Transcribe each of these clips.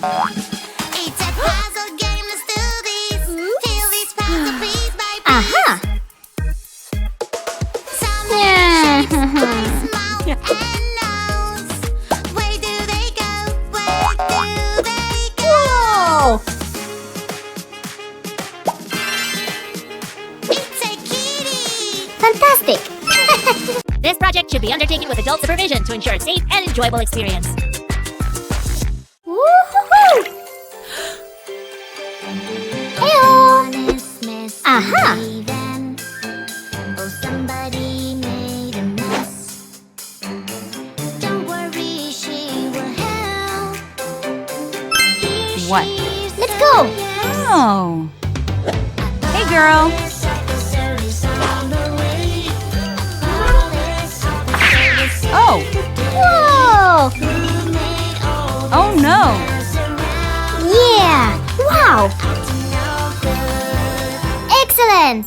It's a puzzle game, let's do this. Till this puzzle piece by piece. Aha! Some shapes, mouth and nose. Where do they go? Where do they go? Whoa! It's a kitty. Fantastic! This project should be undertaken with adult supervision to ensure a safe and enjoyable experience. Woohoo! Heyo! Aha! Oh, somebody made a mess. Don't worry, she will help. Here What? she is, Let's go! yes. Oh. Hey, girl. Oh. Whoa! Oh, no. Yeah! Wow! Excellent!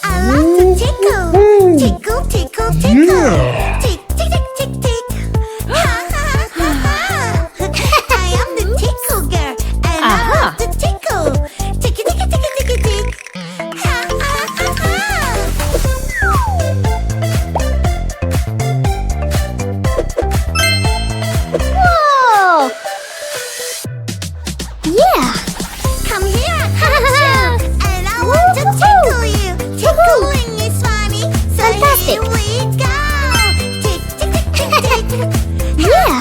I love to tickle. Tickle, tickle, tickle. Tick, tick, tick, tick, tick. Ha, ha, ha, ha. I am the tickle girl, and I love to tickle. Ticky, ticky, ticky, ticky, tick. Ha, ha, ha, ha. Whoa! Yeah! Come here, I got you, and I want to tickle you. Tickling is funny, so Fantastic. here we go. Tick, tick, tick, tick, tick. Yeah!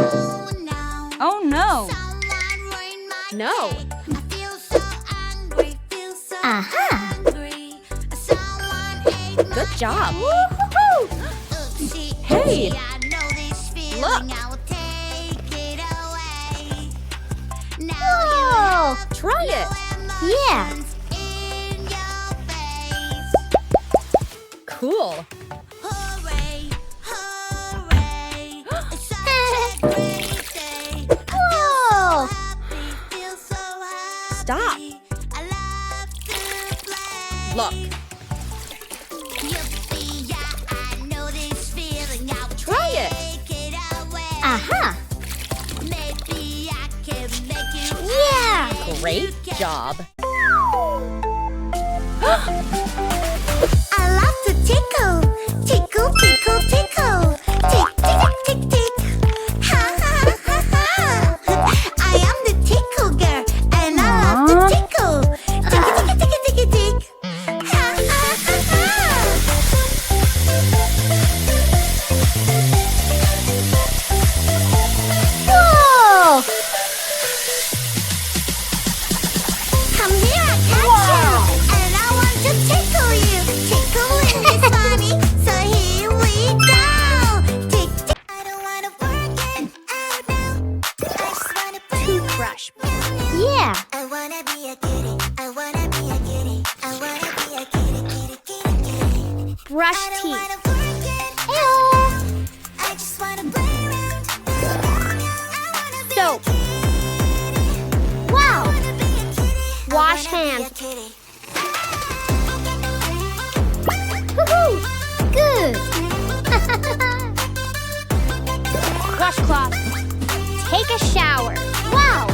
Oh no, Oh, no. someone ruined my No. day. I feel so angry, feel so Aha. angry. Someone ate my Good job. oopsie. Hey. Oopsie, I know this feeling. Look. I will take it away. Now Whoa! Try it. Yeah! in your face. Cool. Hooray, hooray. It's such a great day. Whoa! Happy, feel so happy. Stop. I love to play. Look. Yippee, yeah, I know this feeling. I'll Try it. take it away. Aha! Maybe I can make you Yeah! Great job. I love to tickle. Tickle, tickle, tickle. Tick, tick, tick, tick, tick. Ha, ha, ha, ha. I am the tickle girl, and I love to tickle. Ticky, ticky, ticky, ticky, tick. Ha, ha, ha, ha. Whoa! Come here, I catch you, and I want to tickle you. Tickling is funny, so here we go. Tick, tick. I don't wanna work it out now. I just wanna play with Toothbrush. Yeah! I wanna be a kitty. I wanna be a kitty. I wanna be a kitty, kitty, kitty, kitty. Brush I don't teeth. wanna work it Ew. out. I just wanna play around. I wanna be Soap. a kitty. Wow! I wanna be a kitty. Wash I wanna be hands. a kitty. Woohoo! Good! Washcloth. Take a shower. Wow!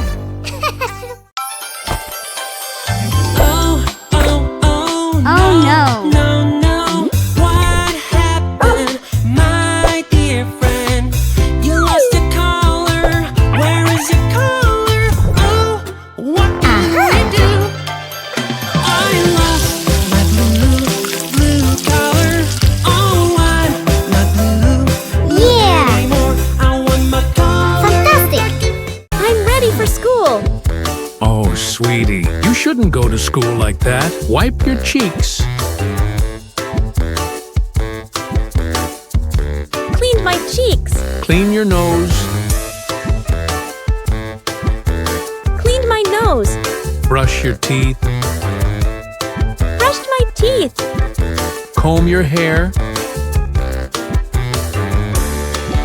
Oh no! No, no, what happened, my dear friend? You lost your collar, where is your collar? Oh, what can I do? I lost my blue collar. Oh, I'm not blue Yeah! anymore. I want my collar. Fantastic! I'm ready for school. Oh, sweetie, you shouldn't go to school like that. Wipe your cheeks. Cleaned my cheeks. Clean your nose. Cleaned my nose. Brush your teeth. Brushed my teeth. Comb your hair.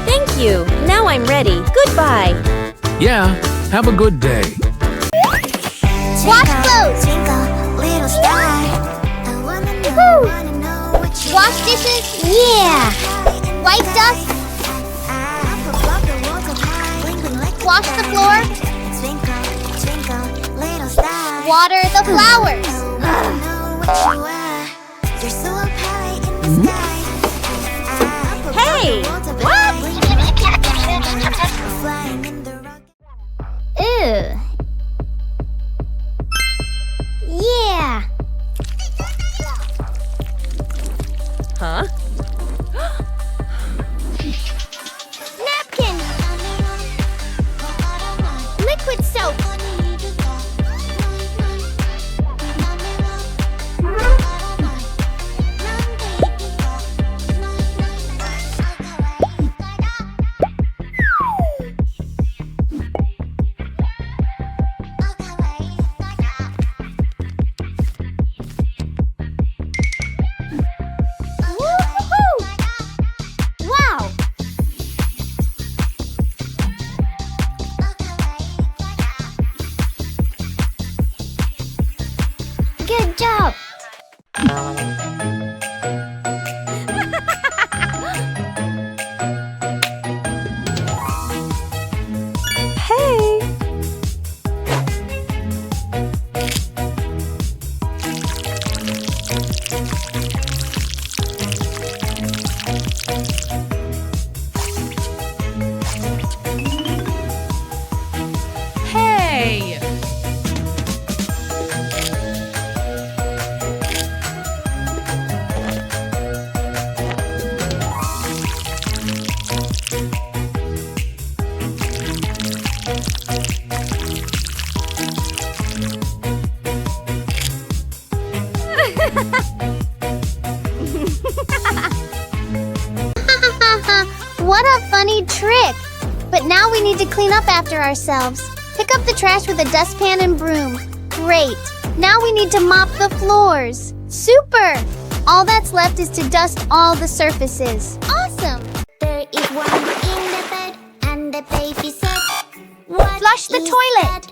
Thank you. Now I'm ready. Goodbye. Yeah, have a good day. Wash clothes! Twinkle, little star. I wanna know, Woohoo! wanna know Yeah! White dust, wash the floor, water the flowers. Hey! Ew. Yeah! Huh? Napkin! Liquid soap! Woo-hoo-hoo! Wow! Good job! Hey! Hey! What a funny trick! But now we need to clean up after ourselves. Pick up the trash with a dustpan and broom. Great! Now we need to mop the floors. Super! All that's left is to dust all the surfaces. Awesome! There is one in the bed, and the baby said, "What Flush the is toilet." that?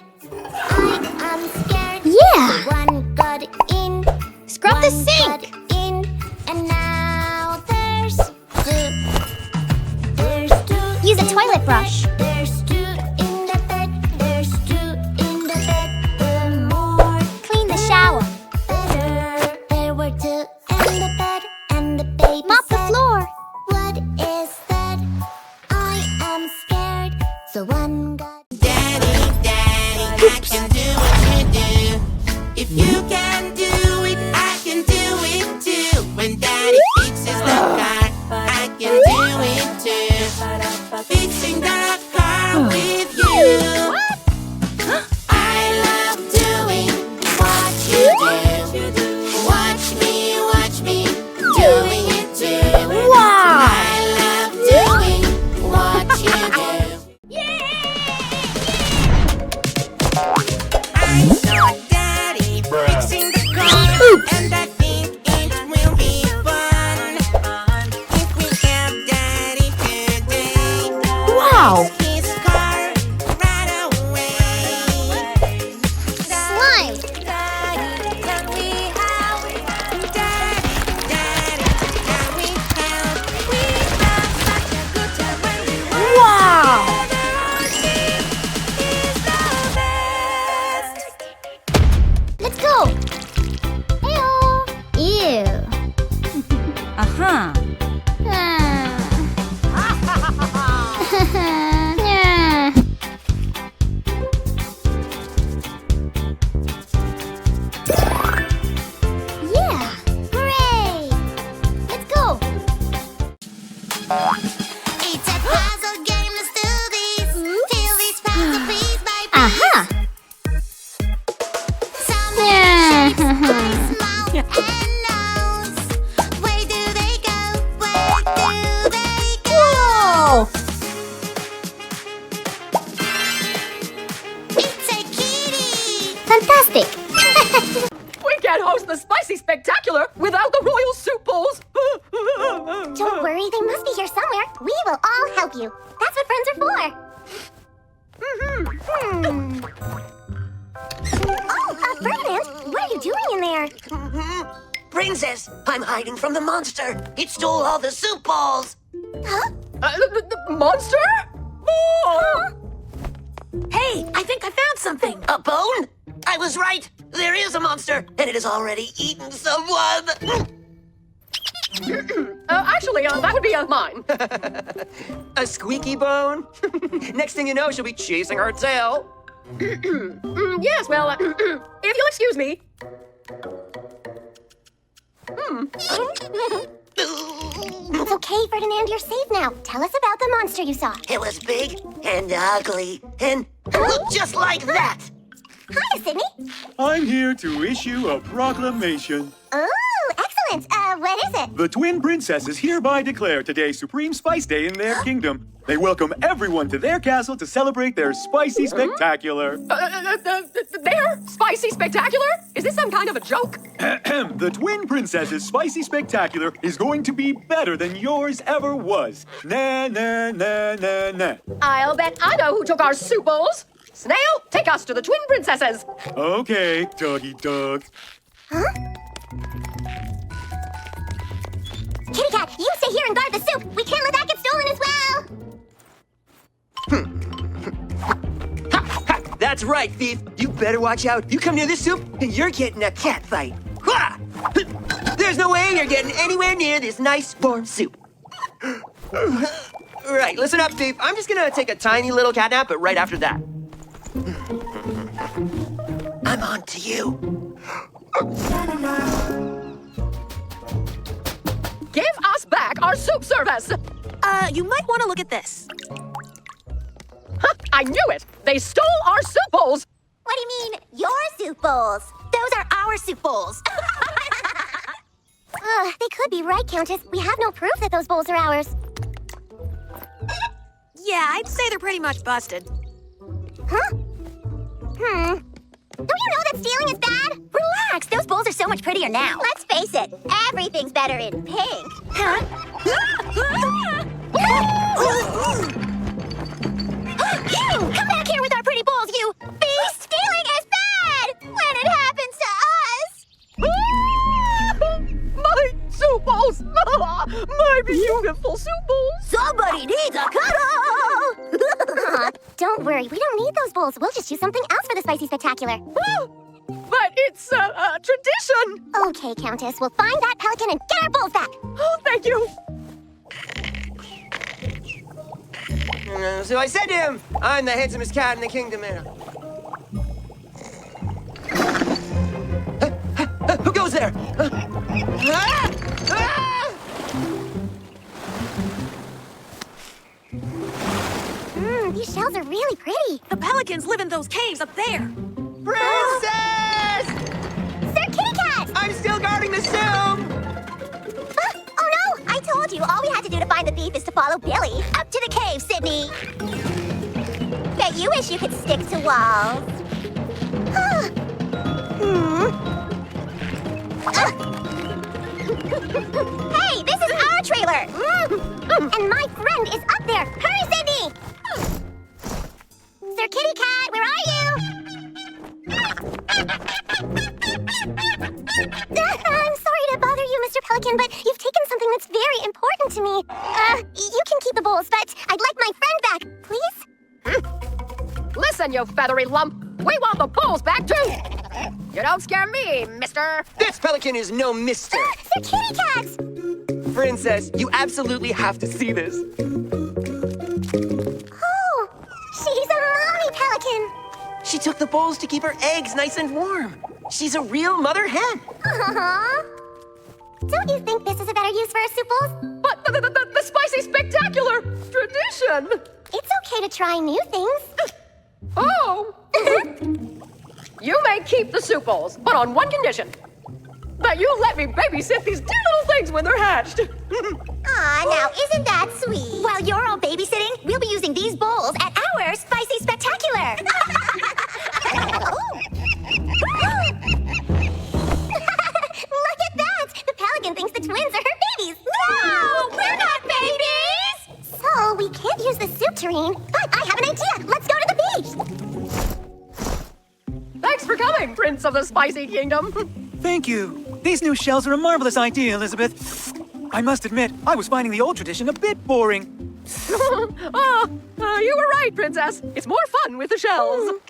I am scared. Yeah! One got in. Scrub the one sink! got in, and now there's two. There's two. Use a in toilet the brush. bed. There's two in the bed. There's two in the bed. The more Clean the shower. better. There were two in the bed, and the baby Mop the said, floor. "What is that? I am scared." So one got. I can do what you do. If you can do it, I can do it too. When Daddy fixes the car, I can do it too. Fixing the car with you. I love doing what you do. Watch me doing it too. Wow! I love doing what you do. I saw Daddy fixing the car, and I think it will be fun if we have Daddy today. Wow! His car right away. Slime! Daddy, can we help? Daddy, can we help? We have such a good time when we work Wow! together. Our team is the best. Let's go! Heyo! Ew! Uh-huh. Yeah. Yeah! Hooray! Let's go! It's a puzzle game, let's do this. Till these puzzle piece by piece. Aha! Some Yeah. shapes, mouth and nose. Where do they go? Where do they go? Whoa! It's a kitty. Fantastic! We can't host the Spicy Spectacular without the Royal Soup Bowls. Don't worry, they must be here somewhere. We will all help you. That's what friends are for. Oh, Ferdinand, what are you doing in there? Princess, I'm hiding from the monster. It stole all the soup balls. The monster? Oh! Hey, I think I found something. A bone? I was right. There is a monster, and it has already eaten someone. Actually, that would be mine. A squeaky bone? Next thing you know, she'll be chasing her tail. Yes, well, if you'll excuse me. It's okay, Ferdinand, you're safe now. Tell us about the monster you saw. It was big and ugly and looked just like that. Hi, Sydney. I'm here to issue a proclamation. Oh, excellent. What is it? The twin princesses hereby declare today Supreme Spice Day in their kingdom. They welcome everyone to their castle to celebrate their spicy spectacular. There? Spicy spectacular? Is this some kind of a joke? The twin princesses' spicy spectacular is going to be better than yours ever was. Na na na na na. I'll bet I know who took our soup bowls. Snail, take us to the twin princesses. Okay, doggy dog. Kitty Cat, you stay here and guard the soup. We can't let that get stolen as well. That's right, thief. You better watch out. You come near this soup, and you're getting a cat fight. Ha! There's no way you're getting anywhere near this nice, warm soup. Right, listen up, thief. I'm just gonna take a tiny little cat nap, but right after that. I'm on to you. Give us back our soup service. You might want to look at this. I knew it. They stole our soup bowls. What do you mean, your soup bowls? Those are our soup bowls. They could be right, Countess. We have no proof that those bowls are ours. Yeah, I'd say they're pretty much busted. Huh? Don't you know that stealing is bad? Relax, those bowls are so much prettier now. Let's face it, everything's better in pink. Huh? You! Come back here with our pretty bowls, you beast! Stealing is bad! When it happens to us! My soup bowls. My beautiful soup bowls. Somebody needs a cuddle! Don't worry, we don't need those bowls. We'll just use something else for the spicy spectacular. But it's a tradition. Okay, Countess, we'll find that pelican and get our bowls back. Oh, thank you. So I said to him, I'm the handsomest cat in the kingdom. Who goes there? These shells are really pretty. The pelicans live in those caves up there. Princess! Sir Kitty Cat! I'm still guarding the soup! Oh no! I told you, all we had to do to find the thief is to follow Billy. Up to the cave, Sydney! Bet you wish you could stick to walls. Hey, this is our trailer! And my friend is up there! Hurry, Sydney! Sir Kitty Cat, where are you? I'm sorry to bother you, Mr. Pelican, but you've taken something that's very important to me. You can keep the bowls, but I'd like my friend back, please? Listen, you feathery lump. We want the bowls back, too. You don't scare me, mister. This pelican is no mister. Sir Kitty Cat! Princess, you absolutely have to see this. Oh, she's a mommy pelican. She took the bowls to keep her eggs nice and warm. She's a real mother hen. Aww. Don't you think this is a better use for our soup bowls? But the spicy spectacular tradition. It's okay to try new things. Oh. You may keep the soup bowls, but on one condition. That you let me babysit these dear little things when they're hatched. Aw, now isn't that sweet? While you're all babysitting, we'll be using these bowls at our spicy spectacular. Look at that! The pelican thinks the twins are her babies. No, we're not babies! So we can't use the soup tureen, but I have an idea. Let's go to the beach. Thanks for coming, Prince of the Spicy Kingdom. Thank you. These new shells are a marvelous idea, Elizabeth. I must admit, I was finding the old tradition a bit boring. You were right, Princess. It's more fun with the shells.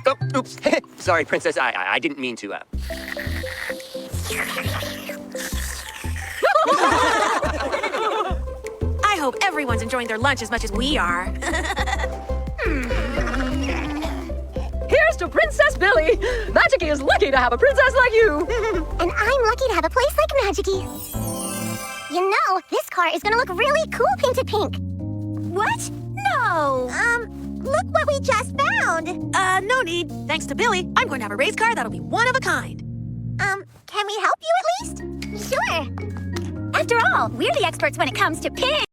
Oh, oops. Sorry, Princess. I didn't mean to. I hope everyone's enjoying their lunch as much as we are. Here's to Princess Billy. Magicy is lucky to have a princess like you. And I'm lucky to have a place like Magicy. You know, this car is gonna look really cool painted pink. What? No. Look what we just found. No need. Thanks to Billy, I'm going to have a race car that'll be one of a kind. Can we help you at least? Sure. After all, we're the experts when it comes to pink.